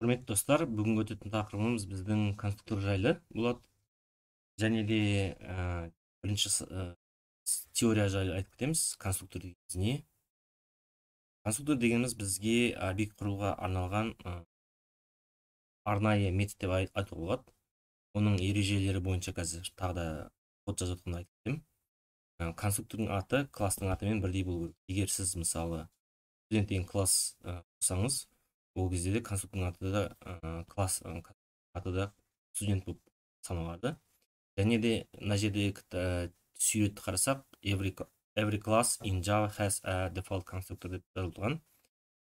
Құрметті достар, бүгінгі өтетін тақырыбымыз біздің конструктор жайлы болады. Және де бірінші теория жайлы айтып кетеміз. Конструктор дегеніміз не? Конструктор дегеніміз бізге объект құруға арналған арнайы метод деп айтуға болады. Оның ережелері бойынша қазір тағы да код жазып жатқанда айтып кетемін. Конструктордың аты класстың атымен бірдей болу керек. Егер сіз мысалы студент деген класс қосаңыз, ол кезде де конструктордың аты да класс аты да студент болып саналады. Және де мына жерде суретті қарасақ, every class in Java has a default constructor деп жазылған.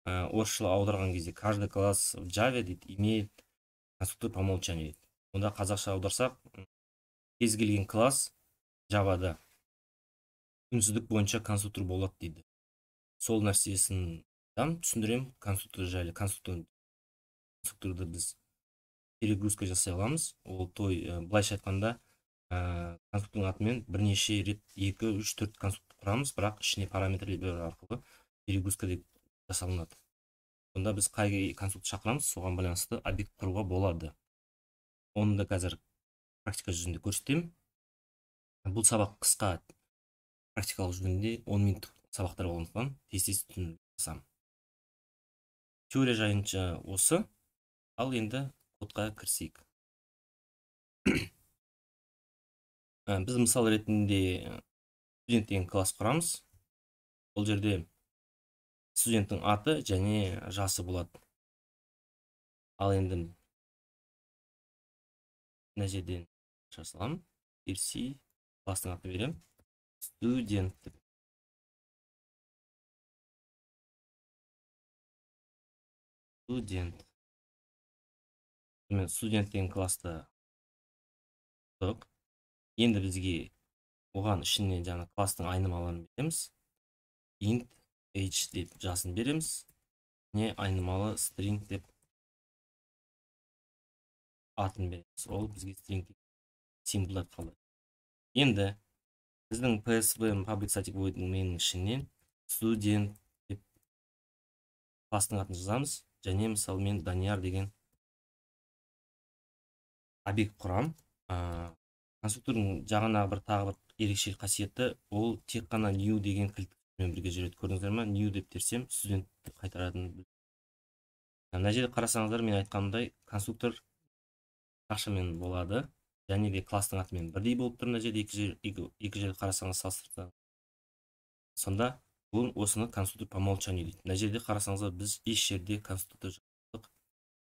Орысша аударған кезде каждый класс в Java дейді, имеет конструктор по умолчанию дейді. Онда қазақша аударсақ, кез келген класс Java-да үнсіздік бойынша конструктор болады дейді. Сол нәрсесін түсіндірем. Конструктор жайлы. Конструкторды біз перегрузка жасай аламыз. Ол былайша айтқанда конструктордың атымен бірнеше рет 2, 3, 4 конструктор құрамыз, бірақ ішіне параметрлер арқылы перегрузка деп жасалынады. Онда біз қай конструктор шақырамыз, соған байланысты объект құруға болады. Оны да қазір практика жүзінде көрсетемін. Бұл сабақ қысқа, практикалық жүзінде 10 минуттық сабақтар болғандықтан тез түсіндірсем. Теория жайынша осы. Ал енді кодқа кірсейік. Біз мысал ретінде студент деген класс құрамыз. Ол жерде студенттің аты және жасы болады. Ал енді мына жерден жасаламын. Ерси класстың атын берем. Студент деп. Студент деген класты тұқ. Енді бізге оған ішіне жаңа класстың айнымаларын береміз. Int age деп жасын береміз. Не айнымалы string деп атын береміз. Ол бізге string символдар қалады. Енді біздің PSV public static void'ның менің ішінен студент деп класстың атын жазамыз. Және мысалы мен Данияр деген объект құрам. Конструктордың тағы бір ерекшелік қасиеті, ол тек қана new деген кілтпен бірге жүреді. Көрдіңіздер ме? New деп терсем, студент деп қайтаратын. Мына жерде қарасаңыздар, мен айтқанымдай, конструктор тақшамен болады. Және де класстың атымен бірдей болып тұр. Мына жерде екі жерде қарасаңыз салыстырсаңыз. Сонда бұл осыны конструктор по умолчанию дейді. Мына жерде қарасаңыздар, біз еш жерде конструктор жаздық.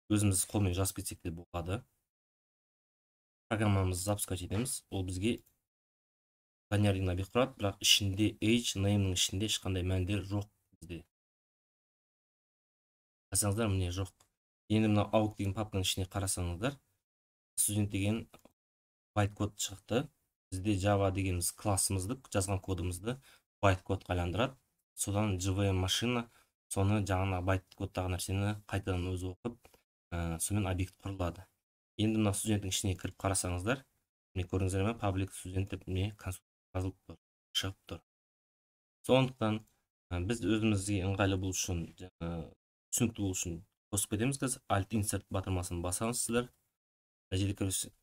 Өзіміз қолмен жазып кетсек те болады. Программамызды запускать етеміз. Ол бізге Данияр деген объект құрады, бірақ ішінде age, name'ның ішінде ешқандай мәндер жоқ бізде. Қарасаңыздар, міне жоқ. Енді мына out деген папканың ішіне қарасаңыздар, студент деген байт-код шықты. Бізде Java дегеніміз классымызды, жазған кодымызды байт-кодқа айландырады. Содан JVM машина соны жаңа байт-кодтағы нәрсені қайтадан өзі оқып, сонымен объект құрылады. Енді мына студенттің ішіне кіріп қарасаңыздар, міне көрдіңіздер ме, public студент деп міне конструктор жазылып тұр, шығып тұр. Сондықтан біз өзімізге ыңғайлы болу үшін, түсінікті болу үшін қосып кетеміз. Қазір Alt Insert батырмасын басамыз сіздер. Мына жерде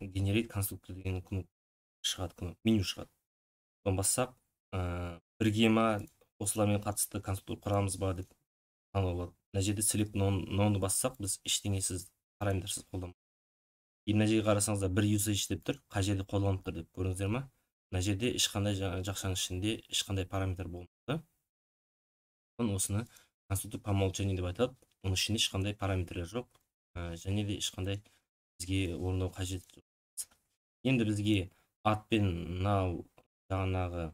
Generate конструктор деген шығады, меню шығады. Соны бассақ, бірге ма осылармен қатысты конструктор құрамыз ба деп танылады. Мына жерде Select None бассақ, біз ештеңесіз параметрсіз қолданамыз. Мына жерге қарасаңыздар, бір usage деп тұр, қай жерде қолданып тұр деп көрдіңіздер ме? Мына жерде ешқандай жақшаның ішінде ешқандай параметр болмайды. Осыны конструктор по умолчанию деп айтады. Оның ішінде ешқандай параметрлер жоқ, және де ешқандай бізге орындау қажет жоқ. Енді бізге атпен now жаңағы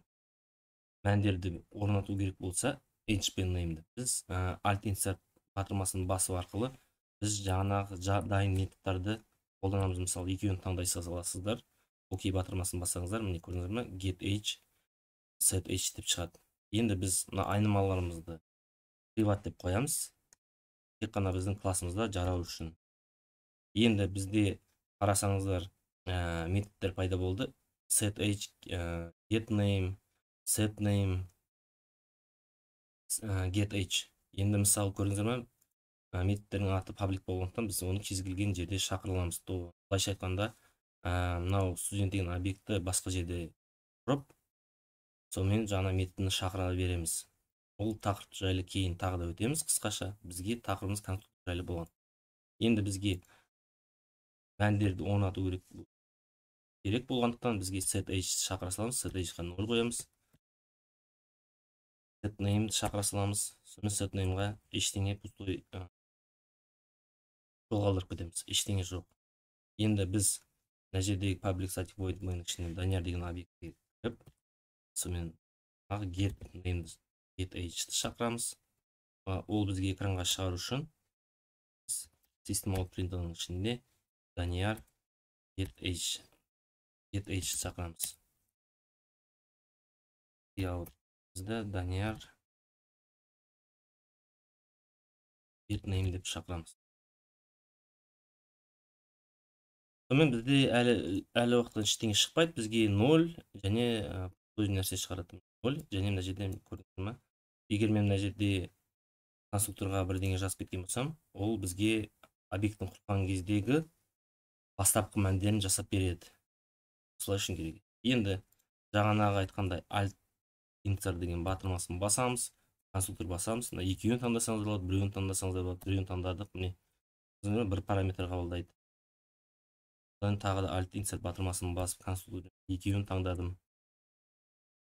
мәндерді орнату керек болса, age пен name'ді біз Alt Insert батырмасын басу арқылы біз жаңағы дайын методтарды қолданамыз. Мысалы, екеуін таңдай аласыздар. Окей батырмасын бассаңыздар, міне көрдіңіздер ме, get age, set age деп шығады. Енді біз айнымаларымызды приват деп қоямыз. Тек қана біздің классымызда жарау үшін. Енді бізде қарасаңыздар, методтар пайда болды. Set age, get name, set name, get age. Енді мысалы көрдіңіздер ме, методтердің аты паблик болғандықтан біз оны кез келген жерде шақыра аламыз. Былайша айтқанда, мынау студент деген объектті басқа жерде құрып, сонымен жаңа методны шақыра береміз. Ол тақырып жайлы кейін тағы да өтеміз қысқаша. Бізге тақырыбымыз конструктор жайлы болған. Енді бізге мәндерді орнату керек болғандықтан бізге setH шақыра саламыз. setH-ға 0 қоямыз. setName шақыра саламыз. Сонымен setName-ға ештеңе пустой жол қалдырып кетеміз. Ештеңе жоқ. Енді біз мына жердегі public static void main ішіне Данияр деген объектке кіріп, сонымен get named getH-ті шақырамыз. Ол бізге экранға шығару үшін system out printer'ның ішінде Данияр getH шақырамыз. Бізді Данияр get name деп шақырамыз. Сонымен бізде әлі уақыттан ештеңе шықпайды. Бізге 0 және өз нәрсе шығаратын 0 және мына жерде көрдіңіздер ме? Егер мен мына жерде конструкторға бірдеңе жазып кеткен болсам, ол бізге объекттің құрған кездегі бастапқы мәндерін жасап береді. Осылай үшін керек. Енді жаңағы айтқандай alt enter деген батырмасын басамыз, конструктор басамыз. Мына екеуін таңдасаңыз болады, біреуін таңдасаңыз болады. Біреуін таңдадық, міне. Бір параметр қабылдайды. Тағы да alt insert батырмасын басып, конструктор екеуін таңдадым.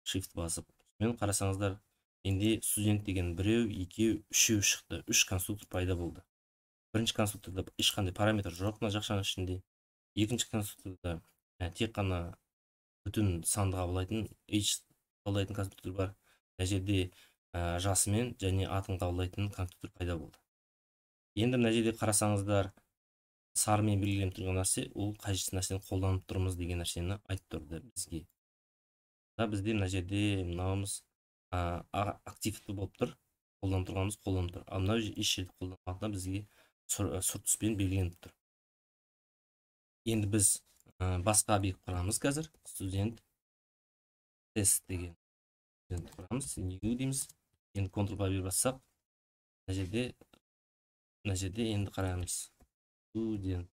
Shift басып. Мен қарасаңыздар, енді студент деген біреу, екеу, үшеу шықты. 3 конструктор пайда болды. Бірінші конструкторда ешқандай параметр жоқ мына жақшаның ішінде. Екінші конструкторда тек қана бүтін санды қабылдайтын h қабылдайтын конструктор бар. Мына жерде жасымен және атын қабылдайтын конструктор пайда болды. Енді мына жерде қарасаңыздар, сарымен белгіленіп тұрған нәрсе, ол қажетті нәрсені қолданып тұрмыз деген нәрсені айтып тұрды бізге. Бізде мына жерде мынауымыз активті болып тұр, қолданып тұрғанымыз қолданып тұр. Ал мынау еш жерде қолданбағанда бізге сұр түспен белгіленіп тұр. Енді біз басқа объект құрамыз қазір. Студент тест деген студент құрамыз. New дейміз. Енді Ctrl-ға беріп бассақ, мына жерде енді қараймыз. Студент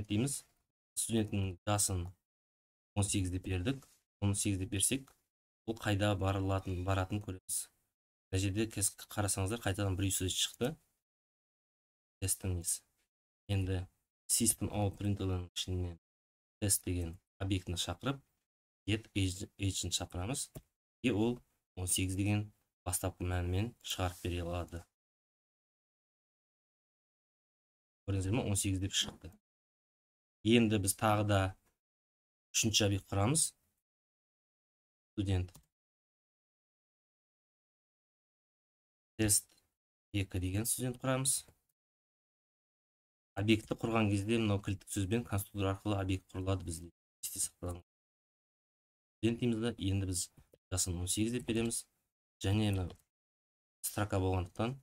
дейміз. Студенттің жасын 18 деп бердік. 18 деп берсек, ол қайда баратын көреміз. Мына жерде қарасаңыздар, қайтадан бір usage шықты. Тесттің несі. Енді system out printer'ның ішінен тест деген объектіні шақырып, get agent шақырамыз. Ол 18 деген бастапқы мәнімен шығарып бере алады. Көрдіңіздер ме? 18 деп шықты. Енді біз тағы да үшінші объект құрамыз. Студент тест 2 деген студент құрамыз. Объектті құрған кезде мынау кілттік сөзбен конструктор арқылы объект құрылады бізде. Студент дейміз да, енді біз жасын 18 деп береміз. Және строка болғандықтан,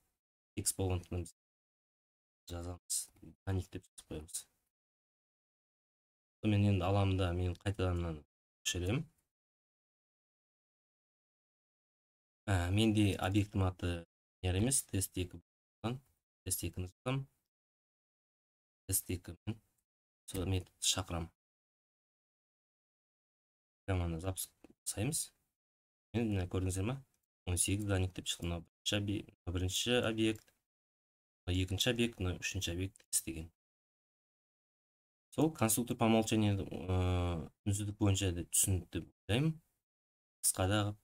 текст болғандықтан біз жазамыз. Даник деп жазып қоямыз. Мен енді аламда мен қайтадан көшірем. Менде объектім аты емес, тест 2 болған. Тест 2-ні жазам. Тест 2-мен сол методты шақырам. Команда запускаймыз. Мен көрдіңіздер ме? 18 Даник деп шықты. Бірінші объект, екінші объект, үшінші объект тест деген. Сол конструктор по умолчанию үнсіздік бойынша түсінікті деп ойлаймын. Қысқада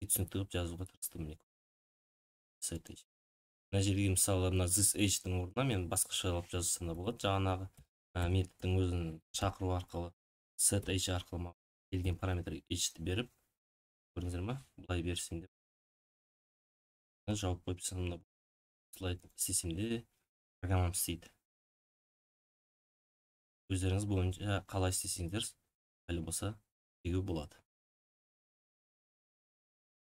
түсінікті қылып жазуға тырыстым. Мына жерге мысалы this h-дің орнына мен басқаша алып жазсам да болады. Жаңағы методтың өзін шақыру арқылы set h арқылы келген параметр h-ті беріп, көрдіңіздер ме? Бұлай берсем деп жауап қойып санымда бұлай істесем де программам істейді. Өздеріңіз бойынша қалай істесеңдер әлі болса тегеу болады.